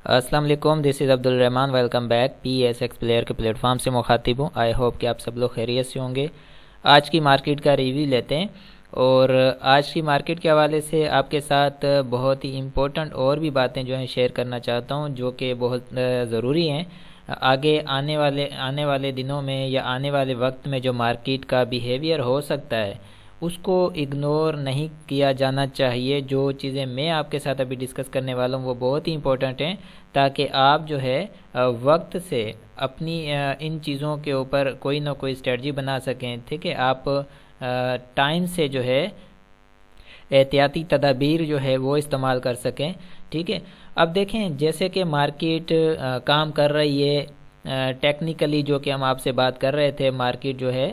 السلام علیکم، this is Abdul Rahman, welcome back P S X player کے پلیٹ فارم سے مخاطب ہوں۔ آئی ہوپ کہ آپ سب لوگ خیریت سے ہوں گے۔ آج کی مارکیٹ کا ریویو لیتے ہیں، اور آج کی مارکیٹ کے حوالے سے آپ کے ساتھ بہت ہی امپورٹنٹ اور بھی باتیں جو ہیں شیئر کرنا چاہتا ہوں، جو کہ بہت ضروری ہیں۔ آگے آنے والے دنوں میں یا آنے والے وقت میں جو مارکیٹ کا بیہیویئر ہو سکتا ہے، اس کو اگنور نہیں کیا جانا چاہیے۔ جو چیزیں میں آپ کے ساتھ ابھی ڈسکس کرنے والا ہوں وہ بہت ہی امپورٹنٹ ہیں، تاکہ آپ جو ہے وقت سے اپنی ان چیزوں کے اوپر کوئی نہ کوئی اسٹریٹجی بنا سکیں۔ ٹھیک ہے، آپ ٹائم سے جو ہے احتیاطی تدابیر جو ہے وہ استعمال کر سکیں۔ ٹھیک ہے، اب دیکھیں جیسے کہ مارکیٹ کام کر رہی ہے ٹیکنیکلی، جو کہ ہم آپ سے بات کر رہے تھے، مارکیٹ جو ہے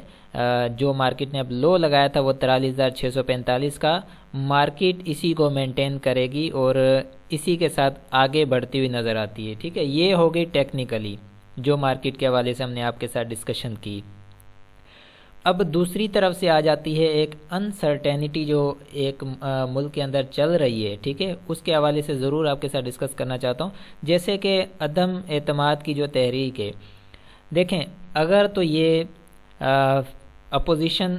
جو مارکیٹ نے اب لو لگایا تھا وہ 43,645 کا، مارکیٹ اسی کو مینٹین کرے گی اور اسی کے ساتھ آگے بڑھتی ہوئی نظر آتی ہے۔ ٹھیک ہے، یہ ہو گئی ٹیکنیکلی جو مارکیٹ کے حوالے سے ہم نے آپ کے ساتھ ڈسکشن کی۔ اب دوسری طرف سے آ جاتی ہے ایک انسرٹینٹی جو ایک ملک کے اندر چل رہی ہے۔ ٹھیک ہے، اس کے حوالے سے ضرور آپ کے ساتھ ڈسکس کرنا چاہتا ہوں، جیسے کہ عدم اعتماد کی جو تحریک ہے۔ دیکھیں، اگر تو یہ اپوزیشن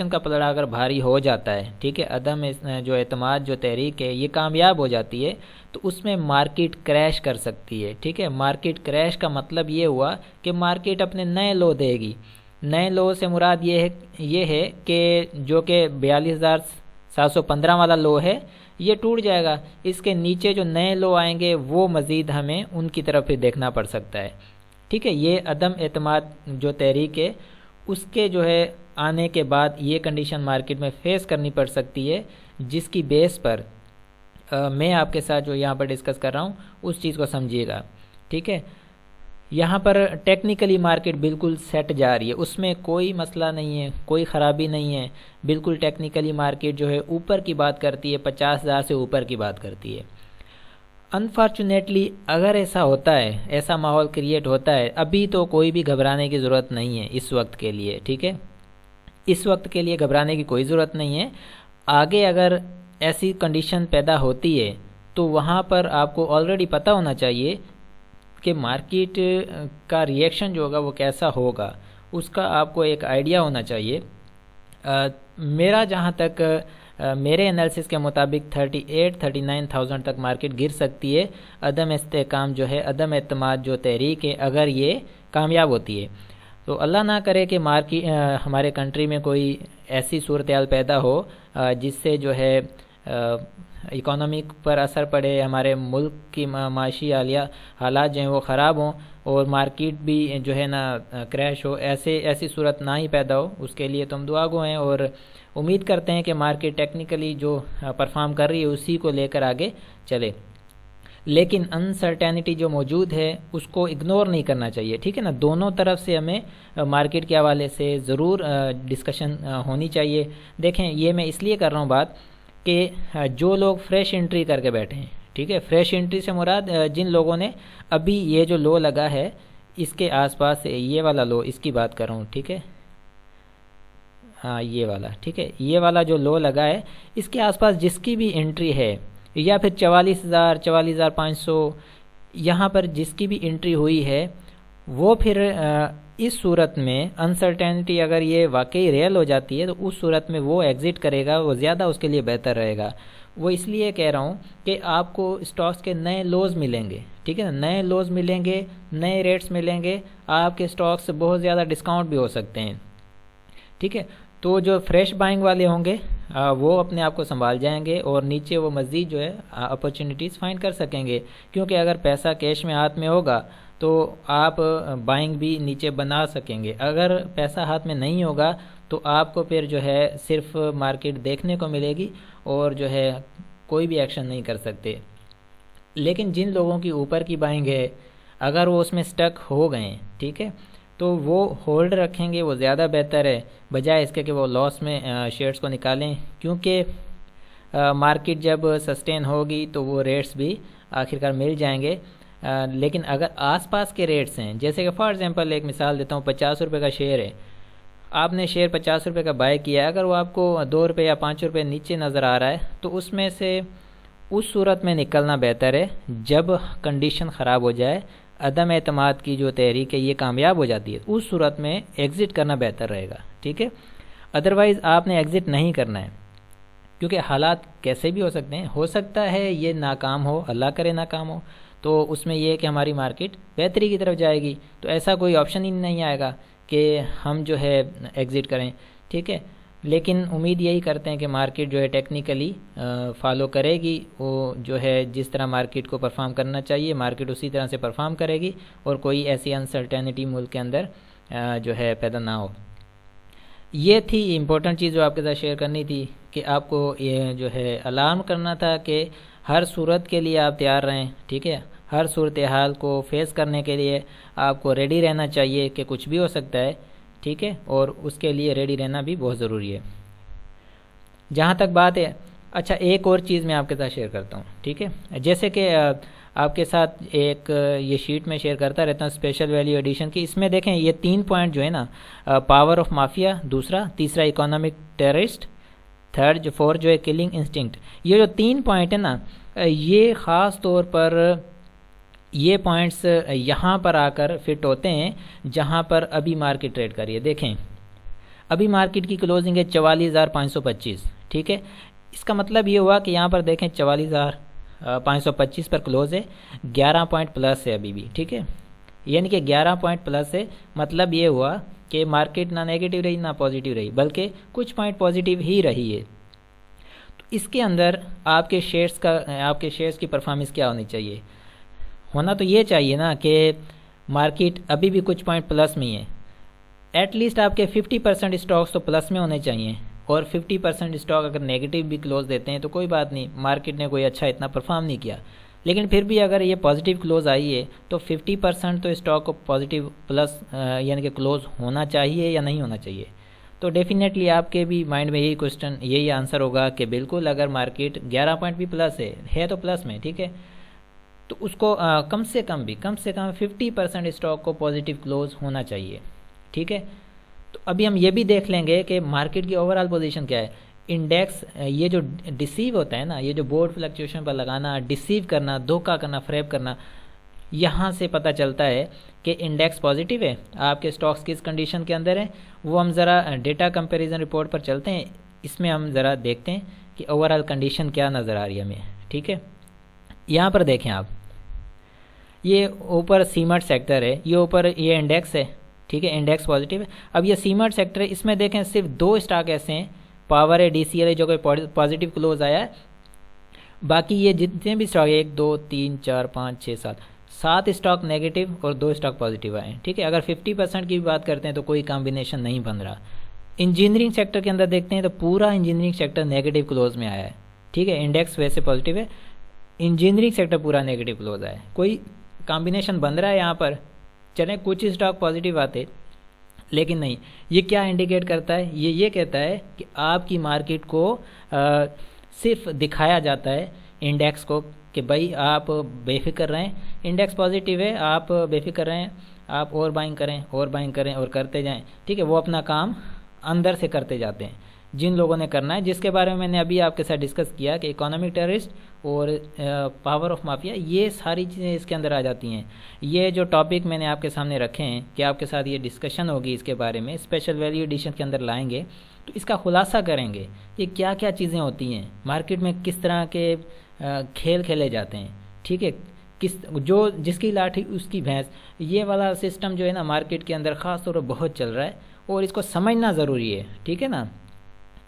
کا پلڑا اگر بھاری ہو جاتا ہے، ٹھیک ہے، عدم جو اعتماد جو تحریک ہے یہ کامیاب ہو جاتی ہے، تو اس میں مارکیٹ کریش کر سکتی ہے۔ ٹھیک ہے، مارکیٹ کریش کا مطلب یہ ہوا کہ مارکیٹ اپنے نئے لو دے گی۔ نئے لو سے مراد یہ ہے کہ جو کہ 42,715 والا لو ہے یہ ٹوٹ جائے گا۔ اس کے نیچے جو نئے لو آئیں گے وہ مزید ہمیں ان کی طرف پھر دیکھنا پڑ سکتا ہے۔ ٹھیک ہے، یہ عدم اعتماد جو تحریک ہے اس کے جو ہے آنے کے بعد یہ کنڈیشن مارکیٹ میں فیس کرنی پڑ سکتی ہے، جس کی بیس پر میں آپ کے ساتھ جو یہاں پر ڈسکس کر رہا ہوں اس چیز کو سمجھیے گا۔ ٹھیک ہے، یہاں پر ٹیکنیکلی مارکیٹ بالکل سیٹ جا رہی ہے، اس میں کوئی مسئلہ نہیں ہے، کوئی خرابی نہیں ہے، بالکل ٹیکنیکلی مارکیٹ جو ہے اوپر کی بات کرتی ہے، 50,000 سے اوپر کی بات کرتی ہے۔ انفارچونیٹلی اگر ایسا ہوتا ہے، ایسا ماحول کریٹ ہوتا ہے، ابھی تو کوئی بھی گھبرانے کی ضرورت نہیں ہے اس وقت کے لیے۔ ٹھیک ہے، اس وقت کے لیے گھبرانے کی کوئی ضرورت نہیں ہے۔ آگے اگر ایسی کنڈیشن پیدا ہوتی ہے تو وہاں پر آپ کو آلریڈی پتہ ہونا چاہیے کہ مارکیٹ کا ریئیکشن جو ہوگا وہ کیسا ہوگا، اس کا آپ کو ایک آئیڈیا ہونا چاہیے۔ میرا جہاں تک میرے انالیسس کے مطابق 38,39,000 تک مارکیٹ گر سکتی ہے۔ عدم استحکام جو ہے، عدم اعتماد جو تحریک ہے، اگر یہ کامیاب ہوتی ہے تو اللہ نہ کرے کہ ہمارے کنٹری میں کوئی ایسی صورتحال پیدا ہو جس سے جو ہے اکانومی پر اثر پڑے، ہمارے ملک کی معاشی حالات جو ہیں وہ خراب ہوں اور مارکیٹ بھی جو ہے نا کریش ہو۔ ایسی صورت نہ ہی پیدا ہو، اس کے لیے تم دعا گو ہیں، اور امید کرتے ہیں کہ مارکیٹ ٹیکنیکلی جو پرفارم کر رہی ہے اسی کو لے کر آگے چلے۔ لیکن انسرٹینٹی جو موجود ہے اس کو اگنور نہیں کرنا چاہیے۔ ٹھیک ہے نا، دونوں طرف سے ہمیں مارکیٹ کے حوالے سے ضرور ڈسکشن ہونی چاہیے۔ دیکھیں، یہ میں اس لیے کر رہا ہوں بات کہ جو لوگ فریش انٹری کر کے بیٹھے ہیں، ٹھیک ہے، فریش انٹری سے مراد جن لوگوں نے ابھی یہ جو لو لگا ہے اس کے آس پاس، یہ والا لو اس کی بات کر رہا ہوں، ٹھیک ہے، ہاں یہ والا، ٹھیک ہے، یہ والا جو لو لگا ہے اس کے آس پاس جس کی بھی انٹری ہے، یا پھر 44,000 44,500 یہاں پر جس کی بھی انٹری ہوئی ہے، وہ پھر اس صورت میں انسرٹینٹی اگر یہ واقعی ریئل ہو جاتی ہے تو اس صورت میں وہ ایگزٹ کرے گا، وہ زیادہ اس کے لیے بہتر رہے گا۔ وہ اس لیے کہہ رہا ہوں کہ آپ کو اسٹاکس کے نئے لوز ملیں گے، ٹھیک ہے نا، نئے لوز ملیں گے، نئے ریٹس ملیں گے، آپ کے اسٹاکس بہت زیادہ ڈسکاؤنٹ بھی ہو سکتے ہیں۔ ٹھیک ہے، تو جو فریش بائنگ والے ہوں گے وہ اپنے آپ کو سنبھال جائیں گے اور نیچے وہ مزید جو ہے اپرچونیٹیز فائنڈ کر سکیں گے، کیونکہ اگر پیسہ کیش میں ہاتھ میں ہوگا تو آپ بائنگ بھی نیچے بنا سکیں گے۔ اگر پیسہ ہاتھ میں نہیں ہوگا تو آپ کو پھر جو ہے صرف مارکیٹ دیکھنے کو ملے گی اور جو ہے کوئی بھی ایکشن نہیں کر سکتے۔ لیکن جن لوگوں کی اوپر کی بائنگ ہے اگر وہ اس میں سٹک ہو گئے، ٹھیک ہے، تو وہ ہولڈ رکھیں گے، وہ زیادہ بہتر ہے بجائے اس کے کہ وہ لاس میں شیئرز کو نکالیں، کیونکہ مارکیٹ جب سسٹین ہوگی تو وہ ریٹس بھی آخرکار مل جائیں گے۔ لیکن اگر آس پاس کے ریٹس ہیں، جیسے کہ فار ایگزامپل ایک مثال دیتا ہوں، 50 روپے کا شیئر ہے، آپ نے شیئر 50 روپے کا بائی کیا ہے، اگر وہ آپ کو 2 روپے یا 5 روپے نیچے نظر آ رہا ہے تو اس میں سے اس صورت میں نکلنا بہتر ہے جب کنڈیشن خراب ہو جائے، عدم اعتماد کی جو تحریک ہے یہ کامیاب ہو جاتی ہے، اس صورت میں ایگزٹ کرنا بہتر رہے گا، ٹھیک ہے۔ ادروائز آپ نے ایگزٹ نہیں کرنا ہے، کیونکہ حالات کیسے بھی ہو سکتے ہیں، ہو سکتا ہے یہ ناکام ہو، اللہ کرے ناکام ہو، تو اس میں یہ ہے کہ ہماری مارکیٹ بہتری کی طرف جائے گی، تو ایسا کوئی آپشن ہی نہیں آئے گا کہ ہم جو ہے ایگزٹ کریں، ٹھیک ہے۔ لیکن امید یہی کرتے ہیں کہ مارکیٹ جو ہے ٹیکنیکلی فالو کرے گی، وہ جو ہے جس طرح مارکیٹ کو پرفارم کرنا چاہیے مارکیٹ اسی طرح سے پرفارم کرے گی، اور کوئی ایسی انسرٹینٹی ملک کے اندر جو ہے پیدا نہ ہو۔ یہ تھی امپورٹنٹ چیز جو آپ کے ساتھ شیئر کرنی تھی، کہ آپ کو یہ جو ہے الارم کرنا تھا کہ ہر صورت کے لیے آپ تیار رہیں، ٹھیک ہے۔ ہر صورتحال کو فیس کرنے کے لیے آپ کو ریڈی رہنا چاہیے کہ کچھ بھی ہو سکتا ہے، ٹھیک ہے، اور اس کے لیے ریڈی رہنا بھی بہت ضروری ہے۔ جہاں تک بات ہے، اچھا ایک اور چیز میں آپ کے ساتھ شیئر کرتا ہوں، ٹھیک ہے۔ جیسے کہ آپ کے ساتھ ایک یہ شیٹ میں شیئر کرتا رہتا ہوں اسپیشل ویلیو ایڈیشن کی، اس میں دیکھیں یہ 3 پوائنٹ جو ہے نا، پاور آف مافیا دوسرا، تیسرا اکنامک ٹیررسٹ، تھرڈ فور جو ہے کلنگ انسٹنکٹ، یہ جو 3 پوائنٹ ہیں نا، یہ خاص طور پر یہ پوائنٹس یہاں پر آ کر فٹ ہوتے ہیں جہاں پر ابھی مارکیٹ ٹریڈ کر رہی ہے۔ دیکھیں ابھی مارکیٹ کی کلوزنگ ہے 44,525، ٹھیک ہے۔ اس کا مطلب یہ ہوا کہ یہاں پر دیکھیں 44,525 پر کلوز ہے، 11 پوائنٹ پلس ہے ابھی بھی، ٹھیک ہے، یعنی کہ 11 پوائنٹ پلس ہے، مطلب یہ ہوا کہ مارکیٹ نہ نیگیٹو رہی نہ پازیٹیو رہی، بلکہ کچھ پوائنٹ پازیٹیو ہی رہی ہے۔ تو اس کے اندر آپ کے شیئرز کی پرفارمنس کیا ہونی چاہیے؟ ہونا تو یہ چاہیے نا کہ مارکیٹ ابھی بھی کچھ پوائنٹ پلس میں ہی ہے، ایٹ لیسٹ آپ کے 50% اسٹاکس تو پلس میں ہونے چاہیے، اور 50% اسٹاک اگر نیگیٹو بھی کلوز دیتے ہیں تو کوئی بات نہیں، مارکیٹ نے کوئی اچھا اتنا پرفارم نہیں کیا، لیکن پھر بھی اگر یہ پازیٹیو کلوز آئی ہے تو 50% تو اسٹاک کو پازیٹیو پلس یعنی کہ کلوز ہونا چاہیے یا نہیں ہونا چاہیے۔ تو ڈیفینیٹلی آپ کے بھی مائنڈ میں یہی آنسر ہوگا کہ بالکل اگر مارکیٹ 11 پوائنٹ بھی پلس ہے تو پلس میں، ٹھیک ہے، تو اس کو کم سے کم 50% اسٹاک کو پازیٹیو کلوز ہونا چاہیے، ٹھیک ہے۔ تو ابھی ہم یہ بھی دیکھ لیں گے کہ مارکیٹ کی اوور آل پوزیشن کیا ہے۔ انڈیکس یہ جو ڈیسیو ہوتا ہے نا، یہ جو بورڈ فلکچویشن پر لگانا، ڈیسیو کرنا، دھوکہ کرنا، فریب کرنا، یہاں سے پتہ چلتا ہے کہ انڈیکس پازیٹیو ہے، آپ کے اسٹاکس کس کنڈیشن کے اندر ہیں۔ وہ ہم ذرا ڈیٹا کمپیریزن رپورٹ پر چلتے ہیں، اس میں ہم ذرا دیکھتے ہیں کہ اوور آل کنڈیشن کیا نظر آ رہی ہے ہمیں، ٹھیک ہے۔ یہاں پر دیکھیں آپ، یہ اوپر سیمنٹ سیکٹر ہے، یہ اوپر یہ انڈیکس ہے، ٹھیک ہے، انڈیکس پازیٹیو ہے۔ اب یہ سیمنٹ سیکٹر ہے، اس میں دیکھیں صرف 2 اسٹاک ایسے ہیں، پاور ہے، ڈی سی ایل ہے، جو کہ پازیٹیو کلوز آیا ہے، باقی یہ جتنے بھی اسٹاک 1 2 3 4 5 6 7 اسٹاک نیگیٹو اور 2 اسٹاک پازیٹیو آئے ہیں، ٹھیک ہے۔ اگر 50% کی بھی بات کرتے ہیں تو کوئی کمبینیشن نہیں بن رہا۔ انجینئرنگ سیکٹر کے اندر دیکھتے ہیں تو پورا انجینئرنگ سیکٹر نیگیٹو کلوز میں آیا ہے، ٹھیک ہے، انڈیکس ویسے پازیٹیو ہے، انجینئرنگ سیکٹر پورا نیگیٹو کلوز آیا ہے، کوئی کمبینیشن بن رہا ہے یہاں پر، چلیں کچھ اسٹاک پازیٹیو آتے لیکن نہیں۔ یہ کیا انڈیکیٹ کرتا ہے؟ یہ کہتا ہے کہ آپ کی مارکیٹ کو صرف دکھایا جاتا ہے انڈیکس کو کہ بھائی آپ بے فکر رہیں، انڈیکس پازیٹیو ہے، آپ بے فکر رہیں، آپ اور بائنگ کریں اور کرتے جائیں، ٹھیک ہے۔ وہ اپنا کام اندر سے کرتے جاتے ہیں جن لوگوں نے کرنا ہے، جس کے بارے میں میں نے ابھی آپ کے ساتھ ڈسکس کیا کہ اکنامک ٹیررسٹ اور پاور آف مافیا، یہ ساری چیزیں اس کے اندر آ جاتی ہیں۔ یہ جو ٹاپک میں نے آپ کے سامنے رکھے ہیں کہ آپ کے ساتھ یہ ڈسکشن ہوگی اس کے بارے میں، اسپیشل ویلیو ایڈیشن کے اندر لائیں گے تو اس کا خلاصہ کریں گے کہ کیا کیا چیزیں ہوتی ہیں مارکیٹ میں، کس طرح کے کھیل کھیلے جاتے ہیں، ٹھیک ہے، جس کی لاٹھی اس کی بھینس، یہ والا سسٹم جو ہے نا مارکیٹ کے اندر خاص طور پر بہت چل رہا ہے، اور اس کو سمجھنا ضروری ہے، ٹھیک ہے نا۔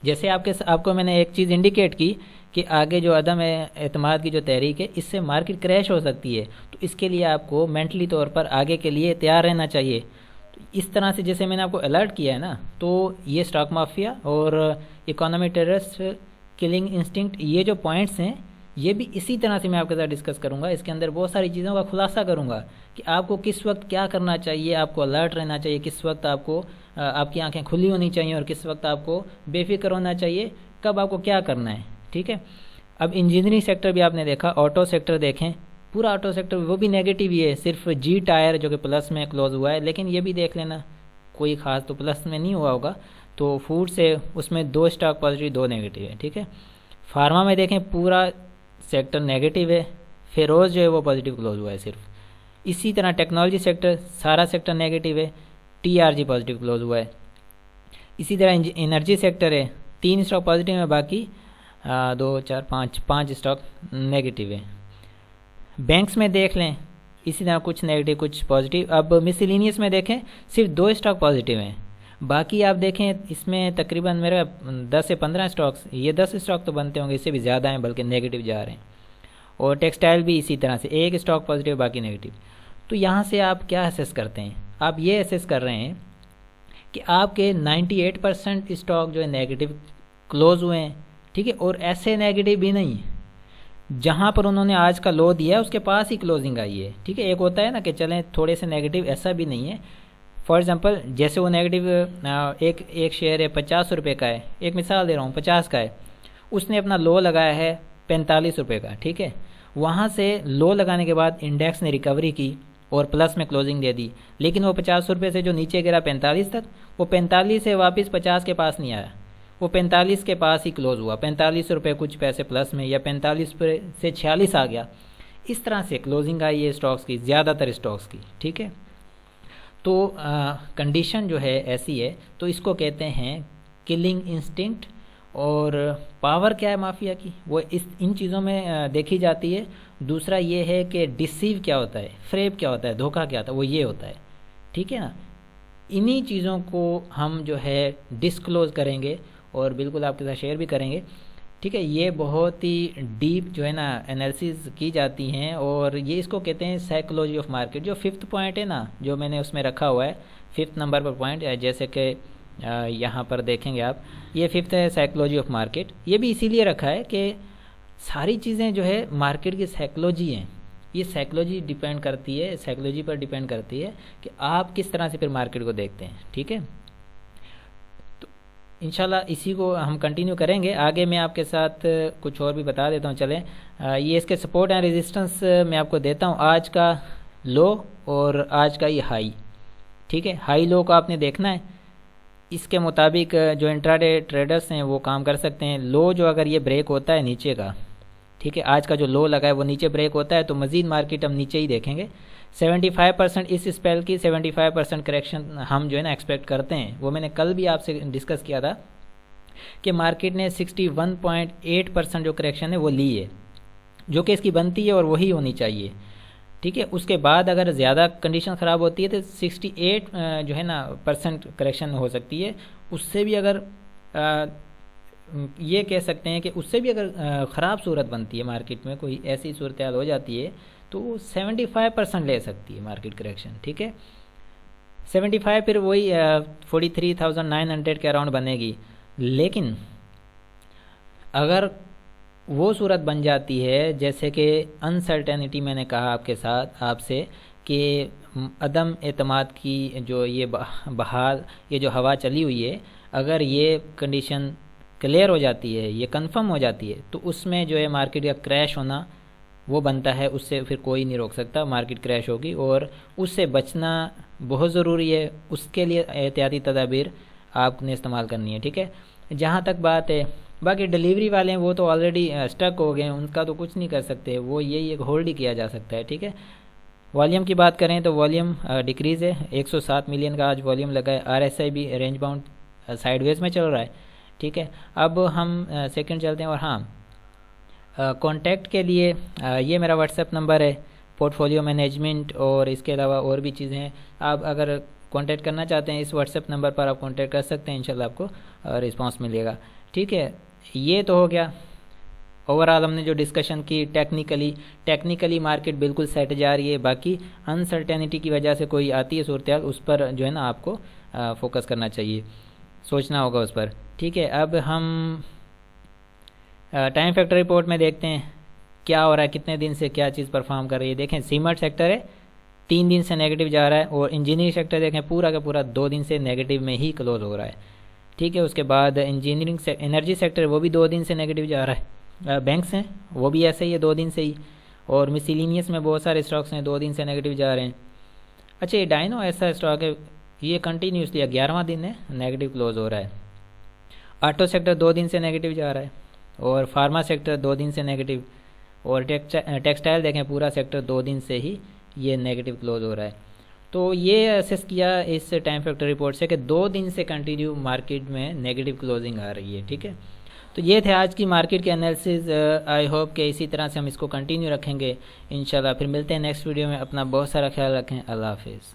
جیسے آپ کو میں نے ایک چیز انڈیکیٹ کی کہ آگے جو عدم اعتماد کی جو تحریک ہے، اس سے مارکیٹ کریش ہو سکتی ہے، تو اس کے لیے آپ کو مینٹلی طور پر آگے کے لیے تیار رہنا چاہیے۔ اس طرح سے جیسے میں نے آپ کو الرٹ کیا ہے نا، تو یہ اسٹاک مافیا اور اکانومی ٹیررسٹ، کلنگ انسٹنکٹ، یہ جو پوائنٹس ہیں یہ بھی اسی طرح سے میں آپ کے ساتھ ڈسکس کروں گا، اس کے اندر بہت ساری چیزوں کا خلاصہ کروں گا کہ آپ کو کس وقت کیا کرنا چاہیے، آپ کو الرٹ رہنا چاہیے، کس وقت آپ کو آپ کی آنکھیں کھلی ہونی چاہیے اور کس وقت آپ کو بے فکر ہونا چاہیے، کب آپ کو کیا کرنا ہے، ٹھیک ہے۔ اب انجینئرنگ سیکٹر بھی آپ نے دیکھا، آٹو سیکٹر دیکھیں، پورا آٹو سیکٹر وہ بھی نیگیٹو ہی ہے، صرف جی ٹائر جو کہ پلس میں کلوز ہوا ہے، لیکن یہ بھی دیکھ لینا کوئی خاص تو پلس میں نہیں ہوا ہوگا۔ تو فوڈ سے اس میں 2 اسٹاک پازیٹیو 2 نیگیٹو ہے، ٹھیک ہے۔ فارما میں دیکھیں پورا سیکٹر نیگیٹو ہے، فیروز جو ہے وہ پازیٹیو کلوز ہوا ہے صرف. اسی طرح ٹیکنالوجی سیکٹر سارا سیکٹر نیگیٹو ہے، T R G positive close ہوا ہے. اسی طرح انرجی سیکٹر ہے، 3 اسٹاک پازیٹیو ہیں، باقی 2 4 5 اسٹاک نیگیٹو ہیں. بینکس میں دیکھ لیں اسی طرح کچھ نیگیٹو کچھ پازیٹیو. اب مسلینیس میں دیکھیں صرف 2 اسٹاک پازیٹیو ہیں، باقی آپ دیکھیں اس میں تقریباً میرا 10 سے 15 اسٹاکس، یہ 10 اسٹاک تو بنتے ہوں گے، اس سے بھی زیادہ ہیں بلکہ نیگیٹو جا رہے ہیں. اور ٹیکسٹائل بھی اسی طرح سے 1 اسٹاک پازیٹیو باقی نیگیٹو. تو یہاں سے آپ کیا اسیس کرتے ہیں؟ آپ یہ اسیس کر رہے ہیں کہ آپ کے 98% اسٹاک جو ہے نیگیٹو کلوز ہوئے ہیں، ٹھیک ہے. اور ایسے نیگیٹو بھی نہیں جہاں پر انہوں نے آج کا لو دیا ہے اس کے پاس ہی کلوزنگ آئی ہے، ٹھیک ہے. ایک ہوتا ہے نا کہ چلیں تھوڑے سے نیگیٹو، ایسا بھی نہیں ہے. فار ایگزامپل جیسے وہ نیگیٹو ایک شیئر ہے 50 روپے کا ہے، ایک مثال دے رہا ہوں 50 کا ہے، اس نے اپنا لو لگایا ہے 45 روپے کا، ٹھیک ہے. وہاں سے لو لگانے کے بعد انڈیکس نے ریکوری کی اور پلس میں کلوزنگ دے دی، لیکن وہ 50 روپے سے جو نیچے گرا 45 تک، وہ 45 سے واپس 50 کے پاس نہیں آیا، وہ 45 کے پاس ہی کلوز ہوا. 45 روپے کچھ پیسے پلس میں، یا 45 سے 46 آ گیا. اس طرح سے کلوزنگ آئی ہے اسٹاکس کی، زیادہ تر اسٹاکس کی، ٹھیک ہے. تو کنڈیشن جو ہے ایسی ہے، تو اس کو کہتے ہیں کلنگ انسٹنکٹ. اور پاور کیا ہے مافیا کی، وہ ان چیزوں میں دیکھی جاتی ہے. دوسرا یہ ہے کہ ڈسیو کیا ہوتا ہے، فریب کیا ہوتا ہے، دھوکہ کیا ہوتا ہے، وہ یہ ہوتا ہے، ٹھیک ہے نا. انہی چیزوں کو ہم جو ہے ڈسکلوز کریں گے اور بالکل آپ کے ساتھ شیئر بھی کریں گے، ٹھیک ہے. یہ بہت ہی ڈیپ جو ہے نا انالیسز کی جاتی ہیں، اور یہ اس کو کہتے ہیں سائیکولوجی آف مارکیٹ. جو 5th پوائنٹ ہے نا جو میں نے اس میں رکھا ہوا ہے 5th نمبر پر پوائنٹ، جیسے کہ یہاں پر دیکھیں گے آپ، یہ 5th ہے سائیکولوجی آف مارکیٹ. یہ بھی اسی لیے رکھا ہے کہ ساری چیزیں جو ہے مارکیٹ کی سائیکولوجی ہیں. یہ سائیکولوجی ڈیپینڈ کرتی ہے، سائیکولوجی پر ڈیپینڈ کرتی ہے کہ آپ کس طرح سے پھر مارکیٹ کو دیکھتے ہیں، ٹھیک ہے. تو انشاءاللہ اسی کو ہم کنٹینیو کریں گے آگے. میں آپ کے ساتھ کچھ اور بھی بتا دیتا ہوں. چلیں یہ اس کے سپورٹ اینڈ ریزسٹنس میں آپ کو دیتا ہوں. آج کا لو اور آج کا یہ ہائی، ٹھیک ہے. ہائی لو کو آپ نے دیکھنا ہے، اس کے مطابق جو انٹراڈے ٹریڈرز ہیں وہ کام کر سکتے ہیں. لو جو اگر یہ بریک ہوتا ہے نیچے کا، ٹھیک ہے، آج کا جو لو لگا ہے وہ نیچے بریک ہوتا ہے تو مزید مارکیٹ ہم نیچے ہی دیکھیں گے. 75% اس اسپیل کی 75% کریکشن ہم جو ہے نا ایکسپیکٹ کرتے ہیں. وہ میں نے کل بھی آپ سے ڈسکس کیا تھا کہ مارکیٹ نے 61.8% جو کریکشن ہے وہ لی ہے، جو کہ اس کی بنتی ہے اور وہی ہونی چاہیے، ٹھیک ہے. اس کے بعد اگر زیادہ کنڈیشن خراب ہوتی ہے تو 68 جو ہے نا % کریکشن ہو سکتی ہے. اس سے بھی اگر یہ کہہ سکتے ہیں کہ اس سے بھی اگر خراب صورت بنتی ہے مارکیٹ میں، کوئی ایسی صورتحال ہو جاتی ہے تو 75% لے سکتی ہے مارکیٹ کریکشن، ٹھیک ہے. 75 پھر وہی 43,900 کے اراؤنڈ بنے گی. لیکن اگر وہ صورت بن جاتی ہے جیسے کہ انسرٹینٹی، میں نے کہا آپ سے کہ عدم اعتماد کی جو یہ بحال، یہ جو ہوا چلی ہوئی ہے، اگر یہ کنڈیشن کلیئر ہو جاتی ہے، یہ کنفرم ہو جاتی ہے، تو اس میں جو ہے مارکیٹ کا کریش ہونا وہ بنتا ہے. اس سے پھر کوئی نہیں روک سکتا، مارکیٹ کریش ہوگی اور اس سے بچنا بہت ضروری ہے. اس کے لیے احتیاطی تدابیر آپ نے استعمال کرنی ہے، ٹھیک ہے. جہاں تک بات ہے باقی ڈیلیوری والے ہیں وہ تو آلریڈی اسٹک ہو گئے، ان کا تو کچھ نہیں کر سکتے، وہ یہی ایک ہولڈ ہی کیا جا سکتا ہے، ٹھیک ہے. والیوم کی بات کریں تو والیوم ڈیکریز ہے، 107 ملین کا آج والیوم لگا ہے. آر ایس آئی بھی رینج باؤنڈ سائیڈ ویز میں چل رہا ہے، ٹھیک ہے. اب ہم سیکنڈ چلتے ہیں. اور ہاں کانٹیکٹ کے لیے یہ میرا واٹس ایپ نمبر ہے، پورٹ فولیو مینجمنٹ، اور اس کے علاوہ اور بھی چیزیں ہیں. آپ اگر کانٹیکٹ کرنا چاہتے ہیں اس واٹس ایپ نمبر پر آپ کانٹیکٹ کر سکتے ہیں، انشاءاللہ آپ کو رسپانس ملے گا، ٹھیک ہے. یہ تو ہو گیا اوور آل ہم نے جو ڈسکشن کی. ٹیکنیکلی مارکیٹ بالکل سیٹ جا رہی ہے، باقی انسرٹینٹی کی وجہ سے کوئی آتی ہے صورتحال، اس پر جو ہے نا آپ کو فوکس کرنا چاہیے، سوچنا ہوگا اس پر، ٹھیک ہے. اب ہم ٹائم فیکٹر رپورٹ میں دیکھتے ہیں کیا ہو رہا ہے، کتنے دن سے کیا چیز پرفارم کر رہی ہے. دیکھیں سیمنٹ سیکٹر ہے 3 دن سے نیگیٹو جا رہا ہے، اور انجینئرنگ سیکٹر دیکھیں پورا کا پورا 2 دن سے نیگیٹو میں ہی کلوز ہو رہا ہے، ٹھیک ہے. اس کے بعد انرجی سیکٹر وہ بھی 2 دن سے نیگیٹو جا رہا ہے. بینکس ہیں وہ بھی ایسے ہی ہے 2 دن سے ہی، اور مسیلینیس میں بہت سارے اسٹاکس ہیں 2 دن سے نیگیٹو جا رہے ہیں. اچھا یہ ڈائنو ایسا اسٹاک ہے، یہ کنٹینیوسلی 11واں دن ہے نیگیٹو کلوز ہو رہا ہے. آٹو سیکٹر 2 دن سے نیگیٹو جا رہا ہے، اور فارما سیکٹر 2 دن سے نیگیٹو، اور ٹیکسٹائل دیکھیں پورا سیکٹر 2 دن سے ہی یہ نیگیٹو کلوز ہو رہا ہے. تو یہ اسیس کیا اس ٹائم فیکٹر رپورٹ سے کہ 2 دن سے کنٹینیو مارکیٹ میں نیگیٹو کلوزنگ آ رہی ہے. ٹھیک ہے، تو یہ تھے آج کی مارکیٹ کے انالیسز. آئی ہوپ کہ اسی طرح سے ہم اس کو کنٹینیو رکھیں گے انشاءاللہ. پھر ملتے ہیں نیکسٹ ویڈیو میں. اپنا بہت سارا خیال رکھیں. اللہ حافظ.